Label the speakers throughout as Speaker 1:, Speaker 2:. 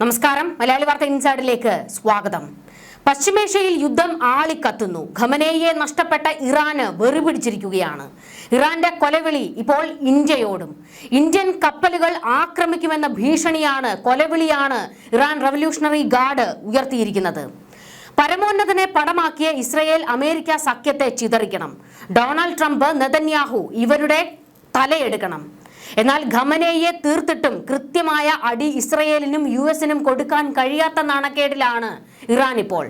Speaker 1: നമസ്കാരം. മലയാളി വാർത്ത ഇൻസൈഡിലേക്ക് സ്വാഗതം. പശ്ചിമേഷ്യയിൽ യുദ്ധം ആളിക്കത്തുന്നു. ഖമനേയിയെ നഷ്ടപ്പെട്ട ഇറാന് വെറുപിടിച്ചിരിക്കുകയാണ്. ഇറാന്റെ കൊലവിളി ഇപ്പോൾ ഇന്ത്യയോടും. ഇന്ത്യൻ കപ്പലുകൾ ആക്രമിക്കുമെന്ന ഭീഷണിയാണ്, കൊലവിളിയാണ് ഇറാൻ റവല്യൂഷണറി ഗാർഡ് ഉയർത്തിയിരിക്കുന്നത്. പരമോന്നതനെ പടമാക്കിയ ഇസ്രയേൽ അമേരിക്ക സഖ്യത്തെ ചിതറിക്കണം. ഡൊണാൾഡ് ട്രംപ്, നെതന്യാഹു ഇവരുടെ തലയെടുക്കണം. എന്നാൽ ഖമനേയിയെ തീർത്തിട്ടും കൃത്യമായ അടി ഇസ്രയേലിനും യുഎസിനും കൊടുക്കാൻ കഴിയാത്ത നാണക്കേടിലാണ് ഇറാൻ ഇപ്പോൾ.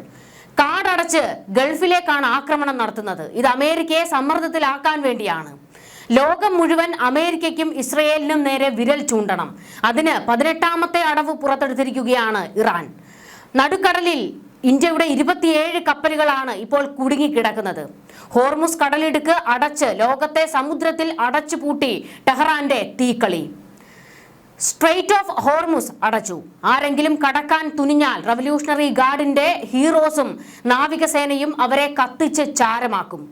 Speaker 1: കാടടച്ച് ഗൾഫിലേക്കാണ് ആക്രമണം നടത്തുന്നത്. ഇത് അമേരിക്കയെ സമ്മർദ്ദത്തിലാക്കാൻ വേണ്ടിയാണ്. ലോകം മുഴുവൻ അമേരിക്കയ്ക്കും ഇസ്രയേലിനും നേരെ വിരൽ ചൂണ്ടണം. അതിന് 18ാമത്തെ അടവ് പുറത്തെടുത്തിരിക്കുകയാണ് ഇറാൻ. നടുക്കടലിൽ ഇന്ത്യയുടെ 27 കപ്പലുകളാണ് ഇപ്പോൾ കുടുങ്ങിക്കിടക്കുന്നത്. ഹോർമുസ് കടലിടുക്ക് അടച്ച് ലോകത്തെ സമുദ്രത്തിൽ അടച്ചുപൂട്ടി ടെഹ്റാന്റെ തീക്കളി. സ്ട്രെയിറ്റ് ഓഫ് ഹോർമുസ് അടച്ചു. ആരെങ്കിലും കടക്കാൻ തുനിഞ്ഞാൽ റവല്യൂഷണറി ഗാർഡിന്റെ ഹീറോസും നാവികസേനയും അവരെ കത്തിച്ച് ചാരമാക്കും.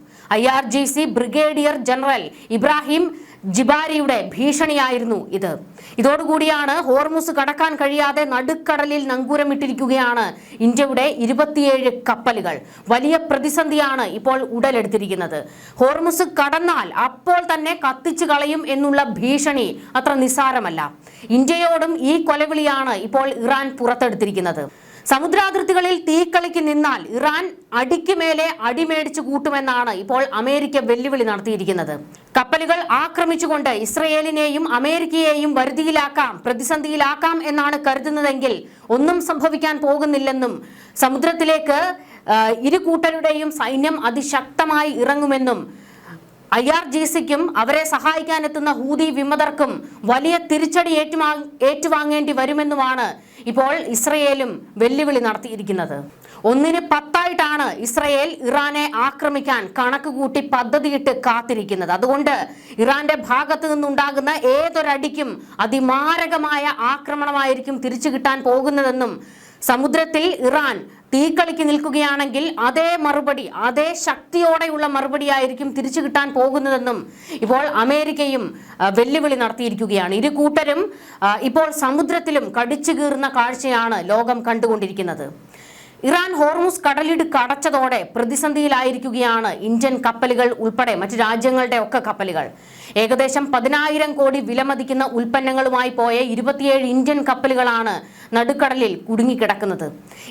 Speaker 1: IRGC ബ്രിഗേഡിയർ ജനറൽ ഇബ്രാഹിം ജിബാരിയുടെ ഭീഷണിയായിരുന്നു ഇത്. ഇതോടുകൂടിയാണ് ഹോർമുസ് കടക്കാൻ കഴിയാതെ നടുക്കടലിൽ നങ്കൂരമിട്ടിരിക്കുകയാണ് ഇന്ത്യയുടെ 27 കപ്പലുകൾ. വലിയ പ്രതിസന്ധിയാണ് ഇപ്പോൾ ഉടലെടുത്തിരിക്കുന്നത്. ഹോർമുസ് കടന്നാൽ അപ്പോൾ തന്നെ കത്തിച്ചു കളയും എന്നുള്ള ഭീഷണി അത്ര നിസ്സാരമല്ല. ഇന്ത്യയോടും ഈ കൊലവിളിയാണ് ഇപ്പോൾ ഇറാൻ പുറത്തെടുത്തിരിക്കുന്നത്. സമുദ്രാതിർത്തികളിൽ തീക്കളിക്ക് നിന്നാൽ ഇറാൻ അടിക്ക് മേലെ അടിമേടിച്ചു കൂട്ടുമെന്നാണ് ഇപ്പോൾ അമേരിക്ക വെല്ലുവിളി നടത്തിയിരിക്കുന്നത്. കപ്പലുകൾ ആക്രമിച്ചുകൊണ്ട് ഇസ്രയേലിനെയും അമേരിക്കയെയും വരുതിയിലാക്കാം, പ്രതിസന്ധിയിലാക്കാം എന്നാണ് കരുതുന്നതെങ്കിൽ ഒന്നും സംഭവിക്കാൻ പോകുന്നില്ലെന്നും സമുദ്രത്തിലേക്ക് ഇരു കൂട്ടരുടെയും സൈന്യം അതിശക്തമായി ഇറങ്ങുമെന്നും IRGCക്കും അവരെ സഹായിക്കാനെത്തുന്ന ഹൂതി വിമതർക്കും വലിയ തിരിച്ചടി ഏറ്റുവാങ്ങേണ്ടി വരുമെന്നുമാണ് ഇപ്പോൾ ഇസ്രയേലും വെല്ലുവിളി നടത്തിയിരിക്കുന്നത്. 1ന് 10 ഇസ്രയേൽ ഇറാനെ ആക്രമിക്കാൻ കണക്കുകൂട്ടി പദ്ധതിയിട്ട് കാത്തിരിക്കുന്നത്. അതുകൊണ്ട് ഇറാന്റെ ഭാഗത്ത് നിന്നുണ്ടാകുന്ന ഏതൊരടിക്കും അതിമാരകമായ ആക്രമണമായിരിക്കും തിരിച്ചു കിട്ടാൻ പോകുന്നതെന്നും സമുദ്രത്തിൽ ഇറാൻ തീക്കളിക്ക് നിൽക്കുകയാണെങ്കിൽ അതേ മറുപടി, അതേ ശക്തിയോടെയുള്ള മറുപടിയായിരിക്കും തിരിച്ചു കിട്ടാൻ പോകുന്നതെന്നും ഇപ്പോൾ അമേരിക്കയും വെല്ലുവിളി നടത്തിയിരിക്കുകയാണ്. ഇരു കൂട്ടരും ഇപ്പോൾ സമുദ്രത്തിലും കടിച്ചു കീറുന്ന കാഴ്ചയാണ് ലോകം കണ്ടുകൊണ്ടിരിക്കുന്നത്. ഇറാൻ ഹോർമുസ് കടലിടുക്ക് അടച്ചതോടെ പ്രതിസന്ധിയിലായിരിക്കുകയാണ് ഇന്ത്യൻ കപ്പലുകൾ ഉൾപ്പെടെ മറ്റ് രാജ്യങ്ങളുടെ ഒക്കെ കപ്പലുകൾ. ഏകദേശം 10,000 കോടി വിലമതിക്കുന്ന ഉൽപ്പന്നങ്ങളുമായി പോയ 27 ഇന്ത്യൻ കപ്പലുകളാണ് നടുക്കടലിൽ കുടുങ്ങിക്കിടക്കുന്നത്.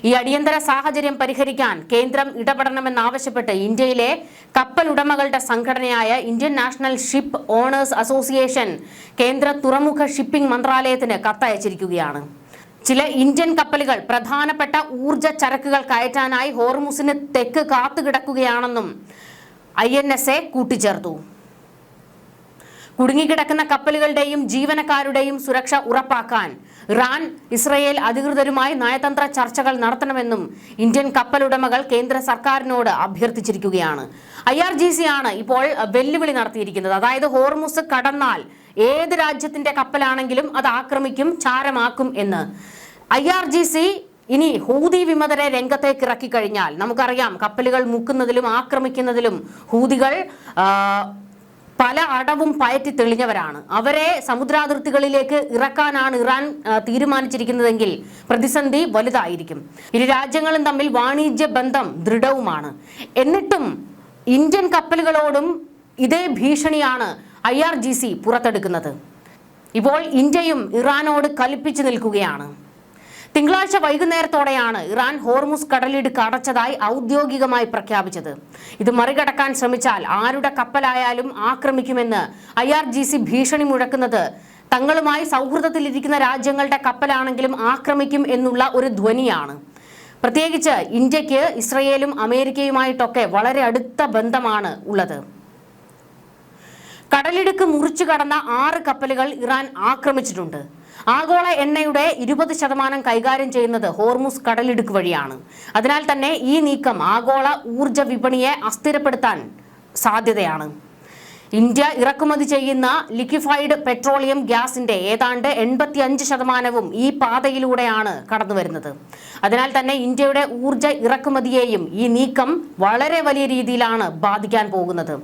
Speaker 1: ഈ അടിയന്തര സാഹചര്യം പരിഹരിക്കാൻ കേന്ദ്രം ഇടപെടണമെന്നാവശ്യപ്പെട്ട് ഇന്ത്യയിലെ കപ്പൽ ഉടമകളുടെ സംഘടനയായ Indian National Ship Owners Association കേന്ദ്ര തുറമുഖ ഷിപ്പിംഗ് മന്ത്രാലയത്തിന് കത്തയച്ചിരിക്കുകയാണ്. ചില ഇന്ത്യൻ കപ്പലുകൾ പ്രധാനപ്പെട്ട ഊർജ ചരക്കുകൾ കയറ്റാനായി ഹോർമുസിന് തെക്ക് കാത്തുകിടക്കുകയാണെന്നും INSA കൂട്ടിച്ചേർത്തു. കുടുങ്ങിക്കിടക്കുന്ന കപ്പലുകളുടെയും ജീവനക്കാരുടെയും സുരക്ഷ ഉറപ്പാക്കാൻ ഇറാൻ, ഇസ്രയേൽ അധികൃതരുമായി നയതന്ത്ര ചർച്ചകൾ നടത്തണമെന്നും ഇന്ത്യൻ കപ്പലുടമകൾ കേന്ദ്ര സർക്കാരിനോട് അഭ്യർത്ഥിച്ചിരിക്കുകയാണ്. IRGC ആണ് ഇപ്പോൾ വെല്ലുവിളി നടത്തിയിരിക്കുന്നത്. അതായത് ഹോർമുസ് കടന്നാൽ ഏത് രാജ്യത്തിന്റെ കപ്പലാണെങ്കിലും അത് ആക്രമിക്കും, ചാരമാക്കും എന്ന്. IRGC ഇനി ഹൂതി വിമതരെ രംഗത്തേക്ക് ഇറക്കി കഴിഞ്ഞാൽ നമുക്കറിയാം, കപ്പലുകൾ മുക്കുന്നതിലും ആക്രമിക്കുന്നതിലും ഹൂതികൾ പല അടവും പയറ്റി തെളിഞ്ഞവരാണ്. അവരെ സമുദ്രാതിർത്തികളിലേക്ക് ഇറക്കാനാണ് ഇറാൻ തീരുമാനിച്ചിരിക്കുന്നതെങ്കിൽ പ്രതിസന്ധി വലുതായിരിക്കും. ഇരു രാജ്യങ്ങളും തമ്മിൽ വാണിജ്യ ബന്ധം ദൃഢവുമാണ്. എന്നിട്ടും ഇന്ത്യൻ കപ്പലുകളോടും ഇതേ ഭീഷണിയാണ് IRGC പുറത്തെടുക്കുന്നത്. ഇപ്പോൾ ഇന്ത്യയും ഇറാനോട് കലിപ്പിച്ചു നിൽക്കുകയാണ്. തിങ്കളാഴ്ച വൈകുന്നേരത്തോടെയാണ് ഇറാൻ ഹോർമുസ് കടലിടുക്ക് അടച്ചതായി ഔദ്യോഗികമായി പ്രഖ്യാപിച്ചത്. ഇത് മറികടക്കാൻ ശ്രമിച്ചാൽ ആരുടെ കപ്പലായാലും ആക്രമിക്കുമെന്ന് IRGC ഭീഷണി മുഴക്കുന്നത് തങ്ങളുമായി സൗഹൃദത്തിലിരിക്കുന്ന രാജ്യങ്ങളുടെ കപ്പലാണെങ്കിലും ആക്രമിക്കും എന്നുള്ള ഒരു ധ്വനിയാണ്. പ്രത്യേകിച്ച് ഇന്ത്യക്ക് ഇസ്രയേലും അമേരിക്കയുമായിട്ടൊക്കെ വളരെ അടുത്ത ബന്ധമാണ് ഉള്ളത്. കടലിടുക്ക് മുറിച്ചു കടന്ന 6 കപ്പലുകൾ ഇറാൻ ആക്രമിച്ചിട്ടുണ്ട്. ആഗോള എണ്ണയുടെ 20% കൈകാര്യം ചെയ്യുന്നത് ഹോർമുസ് കടലിടുക്ക് വഴിയാണ്. അതിനാൽ തന്നെ ഈ നീക്കം ആഗോള ഊർജ വിപണിയെ അസ്ഥിരപ്പെടുത്താൻ സാധ്യതയാണ്. ഇന്ത്യ ഇറക്കുമതി ചെയ്യുന്ന ലിക്വിഫൈഡ് പെട്രോളിയം ഗ്യാസിന്റെ ഏതാണ്ട് 85% ഈ പാതയിലൂടെയാണ് കടന്നുവരുന്നത്. അതിനാൽ തന്നെ ഇന്ത്യയുടെ ഊർജ ഇറക്കുമതിയെയും ഈ നീക്കം വളരെ വലിയ രീതിയിലാണ് ബാധിക്കാൻ പോകുന്നത്.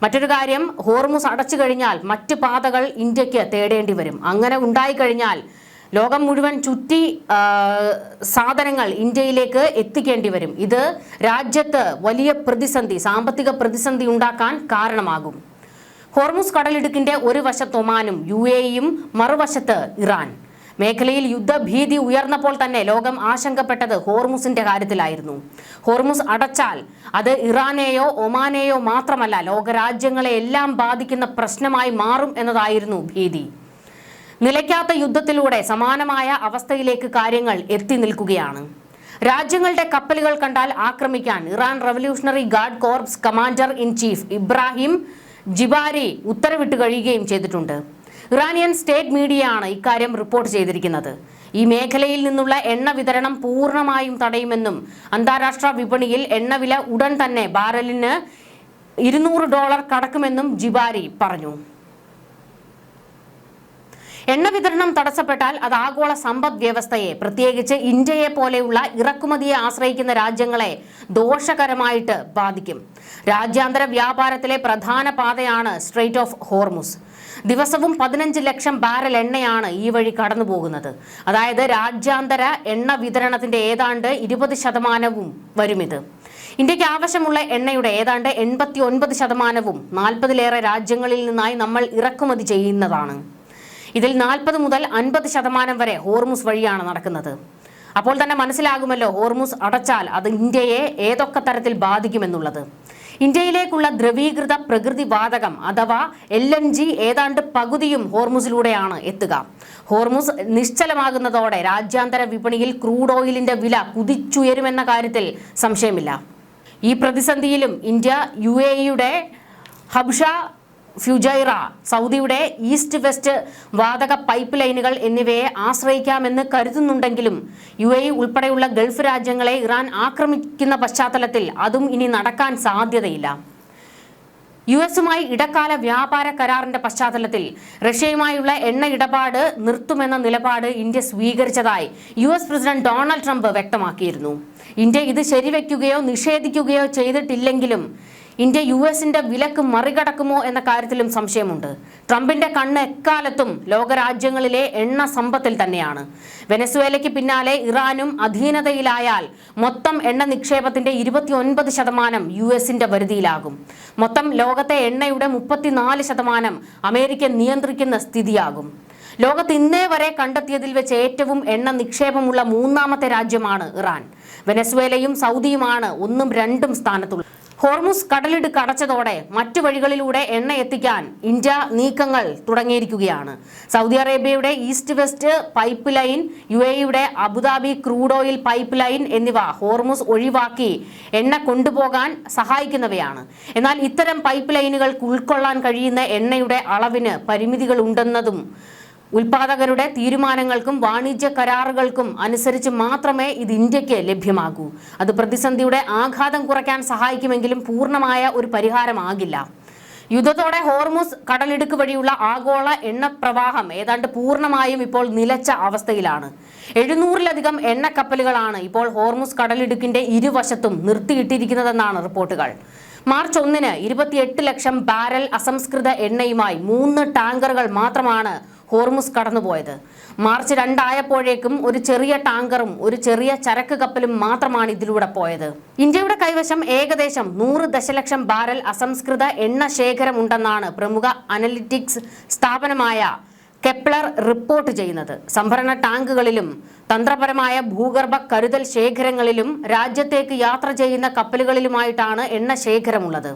Speaker 1: മറ്റൊരു കാര്യം, ഹോർമുസ് അടച്ചു കഴിഞ്ഞാൽ മറ്റ് പാതകൾ ഇന്ത്യക്ക് തേടേണ്ടി വരും. അങ്ങനെ ഉണ്ടായി കഴിഞ്ഞാൽ ലോകം മുഴുവൻ ചുറ്റി സാധനങ്ങൾ ഇന്ത്യയിലേക്ക് എത്തിക്കേണ്ടി വരും. ഇത് രാജ്യത്ത് വലിയ പ്രതിസന്ധി, സാമ്പത്തിക പ്രതിസന്ധി ഉണ്ടാക്കാൻ കാരണമാകും. ഹോർമുസ് കടലിടുക്കിന്റെ ഒരു വശത്ത് ഒമാനും UAEയും മറുവശത്ത് ഇറാൻ. മേഖലയിൽ യുദ്ധഭീതി ഉയർന്നപ്പോൾ തന്നെ ലോകം ആശങ്കപ്പെട്ടത് ഹോർമുസിന്റെ കാര്യത്തിലായിരുന്നു. ഹോർമുസ് അടച്ചാൽ അത് ഇറാനെയോ ഒമാനെയോ മാത്രമല്ല, ലോകരാജ്യങ്ങളെ എല്ലാം ബാധിക്കുന്ന പ്രശ്നമായി മാറും എന്നതായിരുന്നു ഭീതി. നിലയ്ക്കാത്ത യുദ്ധത്തിലൂടെ സമാനമായ അവസ്ഥയിലേക്ക് കാര്യങ്ങൾ എത്തി നിൽക്കുകയാണ്. രാജ്യങ്ങളുടെ കപ്പലുകൾ കണ്ടാൽ ആക്രമിക്കാൻ Iran revolutionary guard corps commander in chief Ibrahim Jabbari ഉത്തരവിട്ട് കഴിയുകയും ചെയ്തിട്ടുണ്ട്. ഇറാനിയൻ സ്റ്റേറ്റ് മീഡിയയാണ് ഇക്കാര്യം റിപ്പോർട്ട് ചെയ്തിരിക്കുന്നത്. ഈ മേഖലയിൽ നിന്നുള്ള എണ്ണ വിതരണം പൂർണ്ണമായും തടയുമെന്നും അന്താരാഷ്ട്ര വിപണിയിൽ എണ്ണവില ഉടൻ തന്നെ ബാരലിന് $200 കടക്കുമെന്നും ജിബാരി പറഞ്ഞു. എണ്ണ വിതരണം തടസ്സപ്പെട്ടാൽ അത് ആഗോള സമ്പദ് വ്യവസ്ഥയെ, പ്രത്യേകിച്ച് ഇന്ത്യയെ പോലെയുള്ള ഇറക്കുമതിയെ ആശ്രയിക്കുന്ന രാജ്യങ്ങളെ ദോഷകരമായിട്ട് ബാധിക്കും. രാജ്യാന്തര വ്യാപാരത്തിലെ പ്രധാന പാതയാണ് സ്ട്രെയിറ്റ് ഓഫ് ഹോർമുസ്. ദിവസവും 15 ലക്ഷം ബാരൽ എണ്ണയാണ് ഈ വഴി കടന്നു പോകുന്നത്. അതായത് രാജ്യാന്തര എണ്ണ വിതരണത്തിന്റെ ഏതാണ്ട് 20% വരുമിത്. ഇന്ത്യക്ക് ആവശ്യമുള്ള എണ്ണയുടെ ഏതാണ്ട് 89% 40-ലേറെ രാജ്യങ്ങളിൽ നിന്നായി നമ്മൾ ഇറക്കുമതി ചെയ്യുന്നതാണ്. ഇതിൽ 40 മുതൽ 50% വരെ ഹോർമുസ് വഴിയാണ് നടക്കുന്നത്. അപ്പോൾ തന്നെ മനസ്സിലാകുമല്ലോ ഹോർമുസ് അടച്ചാൽ അത് ഇന്ത്യയെ ഏതൊക്കെ തരത്തിൽ ബാധിക്കുമെന്നുള്ളത്. ഇന്ത്യയിലേക്കുള്ള ദ്രവീകൃത പ്രകൃതി വാതകം അഥവാ LNG ഏതാണ്ട് പകുതിയും ഹോർമുസിലൂടെയാണ് എത്തുക. ഹോർമുസ് നിശ്ചലമാകുന്നതോടെ രാജ്യാന്തര വിപണിയിൽ ക്രൂഡ് ഓയിലിന്റെ വില കുതിച്ചുയരുമെന്ന കാര്യത്തിൽ സംശയമില്ല. ഈ പ്രതിസന്ധിയിലും ഇന്ത്യ UAEയുടെ ഹബ്ഷ ഫ്യൂജൈറ, സൗദിയുടെ ഈസ്റ്റ് വെസ്റ്റ് വാതക പൈപ്പ് ലൈനുകൾ എന്നിവയെ ആശ്രയിക്കാമെന്ന് കരുതുന്നുണ്ടെങ്കിലും UAE ഉൾപ്പെടെയുള്ള ഗൾഫ് രാജ്യങ്ങളെ ഇറാൻ ആക്രമിക്കുന്ന പശ്ചാത്തലത്തിൽ അതും ഇനി നടക്കാൻ സാധ്യതയില്ല. US-മായി ഇടക്കാല വ്യാപാര കരാറിന്റെ പശ്ചാത്തലത്തിൽ റഷ്യയുമായുള്ള എണ്ണ ഇടപാട് നിർത്തുമെന്ന നിലപാട് ഇന്ത്യ സ്വീകരിച്ചതായി US പ്രസിഡന്റ് ഡൊണാൾഡ് ട്രംപ് വ്യക്തമാക്കിയിരുന്നു. ഇന്ത്യ ഇത് ശരിവെക്കുകയോ നിഷേധിക്കുകയോ ചെയ്തിട്ടില്ലെങ്കിലും ഇന്ത്യ US-ന്റെ വിലക്ക് മറികടക്കുമോ എന്ന കാര്യത്തിലും സംശയമുണ്ട്. ട്രംപിന്റെ കണ്ണ് എക്കാലത്തും ലോകരാജ്യങ്ങളിലെ എണ്ണ സമ്പത്തിൽ തന്നെയാണ്. വെനസ്വേലയ്ക്ക് പിന്നാലെ ഇറാനും അധീനതയിലായാൽ മൊത്തം എണ്ണ നിക്ഷേപത്തിന്റെ 29% US-ന്റെ വരുതിയിലാകും. മൊത്തം ലോകത്തെ എണ്ണയുടെ 34% അമേരിക്ക നിയന്ത്രിക്കുന്ന സ്ഥിതിയാകും. ലോകത്ത് ഇന്നേ വരെ കണ്ടെത്തിയതിൽ വെച്ച് ഏറ്റവും എണ്ണ നിക്ഷേപമുള്ള 3ാമത്തെ രാജ്യമാണ് ഇറാൻ. വെനസ്വേലയും സൗദിയുമാണ് 1ഉം 2ഉം സ്ഥാനത്തുള്ളത്. ഹോർമുസ് കടലിടുക്ക് അടച്ചതോടെ മറ്റു വഴികളിലൂടെ എണ്ണ എത്തിക്കാൻ ഇന്ത്യ നീക്കങ്ങൾ തുടങ്ങിയിരിക്കുകയാണ്. സൗദി അറേബ്യയുടെ ഈസ്റ്റ് വെസ്റ്റ് പൈപ്പ് ലൈൻ, UAEയുടെ Abu Dhabi crude oil pipeline എന്നിവ ഹോർമുസ് ഒഴിവാക്കി എണ്ണ കൊണ്ടുപോകാൻ സഹായിക്കുന്നവയാണ്. എന്നാൽ ഇത്തരം പൈപ്പ് ലൈനുകൾക്ക് ഉൾക്കൊള്ളാൻ കഴിയുന്ന എണ്ണയുടെ അളവിന് പരിമിതികളുണ്ടെന്നതും ഉൽപാദകരുടെ തീരുമാനങ്ങൾക്കും വാണിജ്യ കരാറുകൾക്കും അനുസരിച്ച് മാത്രമേ ഇത് ഇന്ത്യക്ക് ലഭ്യമാകൂ. അത് പ്രതിസന്ധിയുടെ ആഘാതം കുറയ്ക്കാൻ സഹായിക്കുമെങ്കിലും പൂർണ്ണമായ ഒരു പരിഹാരമാകില്ല. യുദ്ധത്തോടെ ഹോർമുസ് കടലിടുക്ക് വഴിയുള്ള ആഗോള എണ്ണ പ്രവാഹം ഏതാണ്ട് പൂർണ്ണമായും ഇപ്പോൾ നിലച്ച അവസ്ഥയിലാണ്. 700-ലധികം എണ്ണക്കപ്പലുകളാണ് ഇപ്പോൾ ഹോർമുസ് കടലിടുക്കിന്റെ ഇരുവശത്തും നിർത്തിയിട്ടിരിക്കുന്നതെന്നാണ് റിപ്പോർട്ടുകൾ. മാർച്ച് 1-ന് 28 ലക്ഷം ബാരൽ അസംസ്കൃത എണ്ണയുമായി 3 ടാങ്കറുകൾ മാത്രമാണ് ഹോർമുസ് കടന്നുപോയത്. മാർച്ച് 2 ആയപ്പോഴേക്കും ഒരു ചെറിയ ടാങ്കറും ഒരു ചെറിയ ചരക്ക് കപ്പലും മാത്രമാണ് ഇതിലൂടെ പോയത്. ഇന്ത്യയുടെ കൈവശം ഏകദേശം 100 ദശലക്ഷം ബാരൽ അസംസ്കൃത എണ്ണ ശേഖരമുണ്ടെന്നാണ് പ്രമുഖ അനലിറ്റിക്സ് സ്ഥാപനമായ കെപ്ലർ റിപ്പോർട്ട് ചെയ്യുന്നത്. സംഭരണ ടാങ്കുകളിലും തന്ത്രപരമായ ഭൂഗർഭ കരുതൽ ശേഖരങ്ങളിലും രാജ്യത്തേക്ക് യാത്ര ചെയ്യുന്ന കപ്പലുകളിലുമായിട്ടാണ് എണ്ണ ശേഖരമുള്ളത്.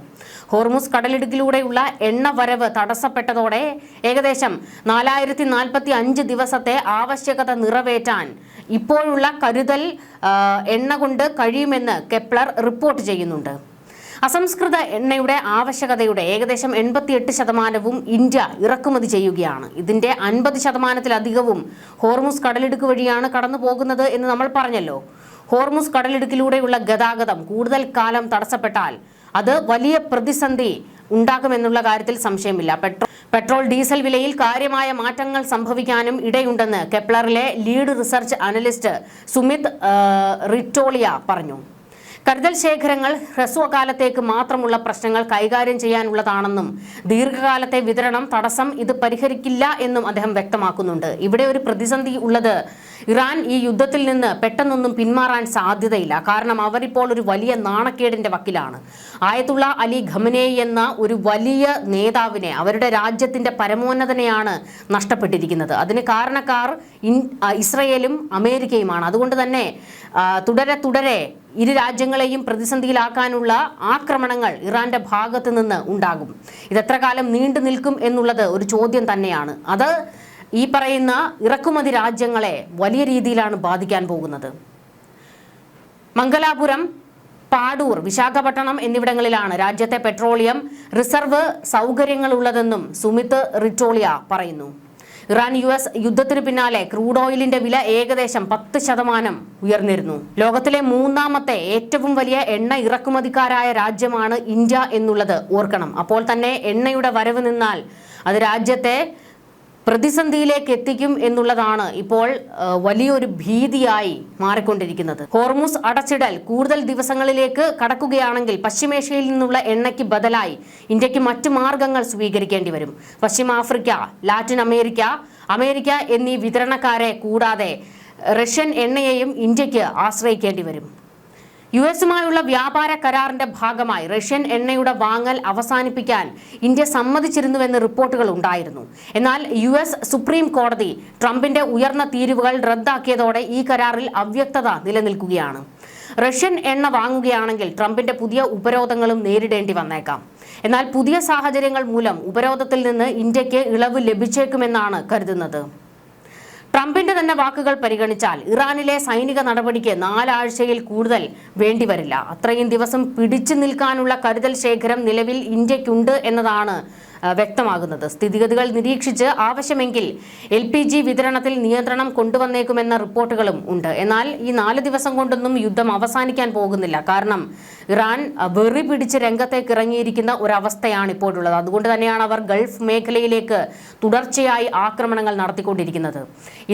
Speaker 1: ഹോർമുസ് കടലിടുക്കിലൂടെയുള്ള എണ്ണ വരവ് തടസ്സപ്പെട്ടതോടെ ഏകദേശം 4045 ദിവസത്തെ ആവശ്യകത നിറവേറ്റാൻ ഇപ്പോഴുള്ള കരുതൽ എണ്ണ കൊണ്ട് കഴിയുമെന്ന് കെപ്ലർ റിപ്പോർട്ട് ചെയ്യുന്നുണ്ട്. അസംസ്കൃത എണ്ണയുടെ ആവശ്യകതയുടെ ഏകദേശം 88% ഇന്ത്യ ഇറക്കുമതി ചെയ്യുകയാണ്. ഇതിന്റെ 50%-ലധികവും ഹോർമുസ് കടലിടുക്ക് വഴിയാണ് കടന്നു പോകുന്നത് എന്ന് നമ്മൾ പറഞ്ഞല്ലോ. ഹോർമുസ് കടലിടുക്കിലൂടെയുള്ള ഗതാഗതം കൂടുതൽ കാലം തടസ്സപ്പെട്ടാൽ അത് വലിയ പ്രതിസന്ധി ഉണ്ടാക്കുമെന്നുള്ള കാര്യത്തിൽ സംശയമില്ല. പെട്രോൾ ഡീസൽ വിലയിൽ കാര്യമായ മാറ്റങ്ങൾ സംഭവിക്കാനും ഇടയുണ്ടെന്ന് കെപ്ലറിലെ ലീഡ് റിസർച്ച് അനലിസ്റ്റ് സുമിത് റിറ്റോളിയ പറഞ്ഞു. കരുതൽ ശേഖരങ്ങൾ ഹ്രസ്വകാലത്തേക്ക് മാത്രമുള്ള പ്രശ്നങ്ങൾ കൈകാര്യം ചെയ്യാനുള്ളതാണെന്നും ദീർഘകാലത്തെ വിതരണം തടസ്സം ഇത് പരിഹരിക്കില്ല എന്നും അദ്ദേഹം വ്യക്തമാക്കുന്നുണ്ട്. ഇവിടെ ഒരു പ്രതിസന്ധി ഉള്ളത് ഇറാൻ ഈ യുദ്ധത്തിൽ നിന്ന് പെട്ടെന്നൊന്നും പിന്മാറാൻ സാധ്യതയില്ല. കാരണം അവരിപ്പോൾ ഒരു വലിയ നാണക്കേടിന്റെ വക്കിലാണ്. ആയത്തുള്ള അലി ഖമനേയി എന്ന ഒരു വലിയ നേതാവിനെ, അവരുടെ രാജ്യത്തിന്റെ പരമോന്നതനെയാണ് നഷ്ടപ്പെട്ടിരിക്കുന്നത്. അതിന് കാരണക്കാർ ഇസ്രയേലും അമേരിക്കയുമാണ്. അതുകൊണ്ട് തന്നെ തുടരെ ഇരു രാജ്യങ്ങളെയും പ്രതിസന്ധിയിലാക്കാനുള്ള ആക്രമണങ്ങൾ ഇറാന്റെ ഭാഗത്ത് നിന്ന് ഉണ്ടാകും. ഇതെത്ര കാലം നീണ്ടു നിൽക്കും എന്നുള്ളത് ഒരു ചോദ്യം തന്നെയാണ്. അത് ഈ പറയുന്ന ഇറക്കുമതി രാജ്യങ്ങളെ വലിയ രീതിയിലാണ് ബാധിക്കാൻ പോകുന്നത്. മംഗലാപുരം, പാടൂർ, വിശാഖപട്ടണം എന്നിവിടങ്ങളിലാണ് രാജ്യത്തെ പെട്രോളിയം റിസർവ് സൗകര്യങ്ങളുള്ളതെന്നും സുമിത് റിറ്റോളിയ പറയുന്നു. ഇറാൻ US യുദ്ധത്തിന് പിന്നാലെ ക്രൂഡ് ഓയിലിന്റെ വില ഏകദേശം 10% ഉയർന്നിരുന്നു. ലോകത്തിലെ മൂന്നാമത്തെ ഏറ്റവും വലിയ എണ്ണ ഇറക്കുമതിക്കാരായ രാജ്യമാണ് ഇന്ത്യ എന്നുള്ളത് ഓർക്കണം. അപ്പോൾ തന്നെ എണ്ണയുടെ വരവ് നിന്നാൽ അത് രാജ്യത്തെ പ്രതിസന്ധിയിലേക്ക് എത്തിക്കും എന്നുള്ളതാണ് ഇപ്പോൾ വലിയൊരു ഭീതിയായി മാറിക്കൊണ്ടിരിക്കുന്നത്. ഹോർമുസ് അടച്ചിടൽ കൂടുതൽ ദിവസങ്ങളിലേക്ക് കടക്കുകയാണെങ്കിൽ പശ്ചിമേഷ്യയിൽ നിന്നുള്ള എണ്ണയ്ക്ക് ബദലായി ഇന്ത്യക്ക് മറ്റു മാർഗങ്ങൾ സ്വീകരിക്കേണ്ടി വരും. പശ്ചിമ ആഫ്രിക്ക, ലാറ്റിൻ അമേരിക്ക എന്നീ വിതരണക്കാരെ കൂടാതെ റഷ്യൻ എണ്ണയെയും ഇന്ത്യക്ക് ആശ്രയിക്കേണ്ടി വരും. US-മായുള്ള വ്യാപാര കരാറിന്റെ ഭാഗമായി റഷ്യൻ എണ്ണയുടെ വാങ്ങൽ അവസാനിപ്പിക്കാൻ ഇന്ത്യ സമ്മതിച്ചിരുന്നുവെന്ന് റിപ്പോർട്ടുകൾ ഉണ്ടായിരുന്നു. എന്നാൽ US സുപ്രീം കോടതി ട്രംപിന്റെ ഉയർന്ന തീരുവകൾ റദ്ദാക്കിയതോടെ ഈ കരാറിൽ അവ്യക്തത നിലനിൽക്കുകയാണ്. റഷ്യൻ എണ്ണ വാങ്ങുകയാണെങ്കിൽ ട്രംപിന്റെ പുതിയ ഉപരോധങ്ങളും നേരിടേണ്ടി വന്നേക്കാം. എന്നാൽ പുതിയ സാഹചര്യങ്ങൾ മൂലം ഉപരോധത്തിൽ നിന്ന് ഇന്ത്യക്ക് ഇളവ് ലഭിച്ചേക്കുമെന്നാണ് കരുതുന്നത്. ട്രംപിന്റെ തന്നെ വാക്കുകൾ പരിഗണിച്ചാൽ ഇറാനിലെ സൈനിക നടപടിക്ക് 4 ആഴ്ചയിൽ കൂടുതൽ വേണ്ടിവരില്ല. അത്രയും ദിവസം പിടിച്ചു നിൽക്കാനുള്ള കരുതൽ ശേഖരം നിലവിൽ ഇന്ത്യക്കുണ്ട് എന്നതാണ് വ്യക്തമാകുന്നത്. സ്ഥിതിഗതികൾ നിരീക്ഷിച്ച് ആവശ്യമെങ്കിൽ LPG വിതരണത്തിൽ നിയന്ത്രണം കൊണ്ടുവന്നേക്കുമെന്ന റിപ്പോർട്ടുകളും ഉണ്ട്. എന്നാൽ ഈ 4 ദിവസം കൊണ്ടൊന്നും യുദ്ധം അവസാനിക്കാൻ പോകുന്നില്ല. കാരണം ഇറാൻ വെറി പിടിച്ച് രംഗത്തേക്ക് ഇറങ്ങിയിരിക്കുന്ന ഒരവസ്ഥയാണ് ഇപ്പോഴുള്ളത്. അതുകൊണ്ട് തന്നെയാണ് അവർ ഗൾഫ് മേഖലയിലേക്ക് തുടർച്ചയായി ആക്രമണങ്ങൾ നടത്തിക്കൊണ്ടിരിക്കുന്നത്.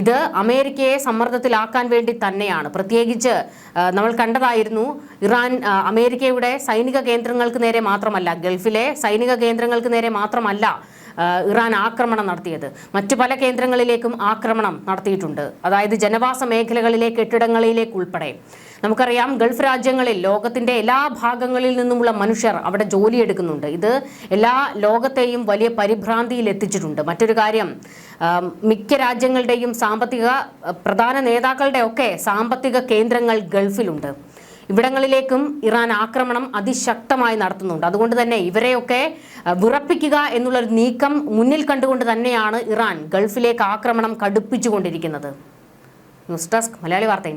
Speaker 1: ഇത് അമേരിക്കയെ സമ്മർദ്ദത്തിലാക്കാൻ വേണ്ടി തന്നെയാണ്. പ്രത്യേകിച്ച് നമ്മൾ കണ്ടതായിരുന്നു, ഇറാൻ അമേരിക്കയുടെ സൈനിക കേന്ദ്രങ്ങൾക്ക് നേരെ മാത്രമല്ല, ഗൾഫിലെ സൈനിക കേന്ദ്രങ്ങൾക്ക് നേരെ മാത്രമല്ല ഇറാൻ ആക്രമണം നടത്തിയത്, മറ്റു പല കേന്ദ്രങ്ങളിലേക്കും ആക്രമണം നടത്തിയിട്ടുണ്ട്. അതായത് ജനവാസ മേഖലകളിലെ കെട്ടിടങ്ങളിലേക്ക് ഉൾപ്പെടെ. നമുക്കറിയാം, ഗൾഫ് രാജ്യങ്ങളിൽ ലോകത്തിന്റെ എല്ലാ ഭാഗങ്ങളിൽ നിന്നുമുള്ള മനുഷ്യർ അവിടെ ജോലിയെടുക്കുന്നുണ്ട്. ഇത് എല്ലാ ലോകത്തെയും വലിയ പരിഭ്രാന്തിയിൽ എത്തിച്ചിട്ടുണ്ട്. മറ്റൊരു കാര്യം, മിക്ക രാജ്യങ്ങളുടെയും പ്രധാന നേതാക്കളുടെ ഒക്കെ സാമ്പത്തിക കേന്ദ്രങ്ങൾ ഗൾഫിലുണ്ട്. ഇവിടങ്ങളിലേക്കും ഇറാൻ ആക്രമണം അതിശക്തമായി നടത്തുന്നുണ്ട്. അതുകൊണ്ട് തന്നെ ഇവരെയൊക്കെ വിറപ്പിക്കുക എന്നുള്ളൊരു നീക്കം മുന്നിൽ കണ്ടുകൊണ്ട് തന്നെയാണ് ഇറാൻ ഗൾഫിലേക്ക് ആക്രമണം കടുപ്പിച്ചുകൊണ്ടിരിക്കുന്നത്. ന്യൂസ് ഡെസ്ക്, മലയാളി വാർത്ത.